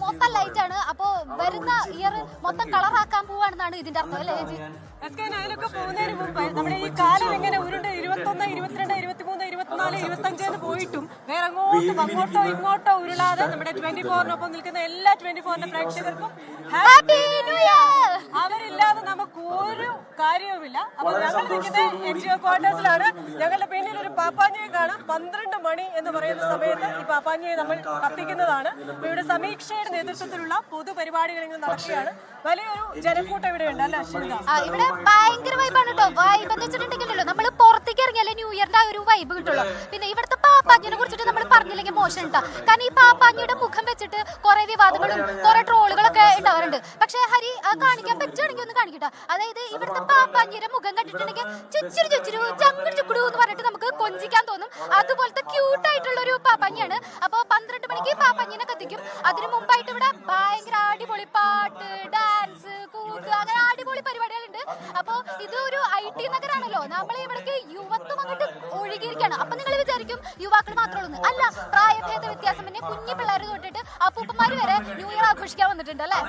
മൊത്തം ലൈറ്റ് ആണ്. അപ്പൊ വരുന്ന ഇയർ മൊത്തം കളറാക്കാൻ പോവാണെന്നാണ് ഇതിന്റെ അർത്ഥം അല്ലേ ചേച്ചി? അതിലൊക്കെ പോകുന്നതിന് മുമ്പ് നമ്മുടെ ഈ കാലം ഇങ്ങനെ ഉരുണ്ട് 21, 22, 23, 24, 25 പോയിട്ടും വേറെ അങ്ങോട്ടോ ഇങ്ങോട്ടോ ഉരുളാതെ നമ്മുടെ 24-നൊപ്പം നിൽക്കുന്ന എല്ലാ 24-ന്റെ പ്രേക്ഷകർക്കും ഹാപ്പി ന്യൂ ഇയർ. അവരില്ലാതെ നമുക്ക് ഒരു കാര്യവുമില്ല. അപ്പൊ ഞങ്ങൾ നിൽക്കുന്ന NGO ക്വാർട്ടേഴ്സിലാണ്. ഞങ്ങളുടെ പിന്നിൽ ഒരു പാപ്പാഞ്ഞിയെ കാണാം. 12 മണി എന്ന് പറയുന്ന സമയത്ത് ഈ പാപ്പാഞ്ഞിയെ നമ്മൾ കത്തിക്കുന്നതാണ്. ഇവിടെ സമീക്ഷയുടെ നേതൃത്വത്തിലുള്ള പൊതുപരിപാടികൾ ഇങ്ങനെ നടക്കുകയാണ്. വലിയൊരു ജനക്കൂട്ടം ഇവിടെ ഉണ്ട് അല്ലേ അശ്വിത? ഇവിടെ ഭയങ്കര വൈബാണ് കേട്ടോ. വൈബ് എന്ന് വെച്ചിട്ടുണ്ടെങ്കിലല്ലോ നമ്മൾ പുറത്തേക്ക് ഇറങ്ങിയാലേ ന്യൂ ഇയറിന്റെ ആ ഒരു വൈബ് കിട്ടുള്ളൂ. പിന്നെ ഇവിടുത്തെ പാപ്പാഞ്ഞിനെ കുറിച്ചിട്ട് നമ്മൾ പറഞ്ഞില്ലെങ്കിൽ മോശം കേട്ടോ. കാരണം ഈ പാപ്പാഞ്ഞിയുടെ മുഖം വെച്ചിട്ട് കുറെ വിവാദങ്ങളും കുറെ ട്രോളുകളൊക്കെ ഉണ്ടാവാറുണ്ട്. പക്ഷെ ഹരി കാണിക്കാൻ പറ്റുകയാണെങ്കിൽ ഒന്ന് കാണിക്കട്ടോ. അതായത് ഇവിടുത്തെ പാപ്പാഞ്ഞിയുടെ മുഖം കണ്ടിട്ടുണ്ടെങ്കിൽ ചുച്ചിരു ചുച്ചിരു ചങ്ങട് ചുക്കുടു എന്ന് പറഞ്ഞിട്ട് നമുക്ക് കൊഞ്ചിക്കാൻ തോന്നും. അതുപോലത്തെ ക്യൂട്ട് ആയിട്ടുള്ള ഒരു പാപ്പാഞ്ഞിയാണ്. അപ്പൊ 12 മണിക്ക് പാപ്പാഞ്ഞിനെ കത്തിക്കും. അതിനു മുമ്പായിട്ട് ഇവിടെ ഭയങ്കര അടിപൊളി പാട്ട്, ഡാൻസ്, കൂത്ത്, അങ്ങനെ അടിപൊളി പരിപാടികളുണ്ട്. അപ്പൊ ഇത് ഒരു IT നഗരാണല്ലോ. നമ്മൾ ഇവിടേക്ക് യുവത്വം അങ്ങോട്ട് ഒഴുകിയിരിക്കുകയാണ്. അപ്പൊ നിങ്ങൾ വിചാരിക്കും യുവാക്കൾ മാത്രമേ ഉള്ളൂ. അല്ല, പ്രായഭേദ വ്യത്യാസം, പിന്നെ കുഞ്ഞു പിള്ളേർ തൊട്ടിട്ട് അപ്പൂപ്പന്മാര് വരെ ന്യൂ ഇയർ ആഘോഷിക്കാൻ വന്നിട്ടുണ്ട് അല്ലേ?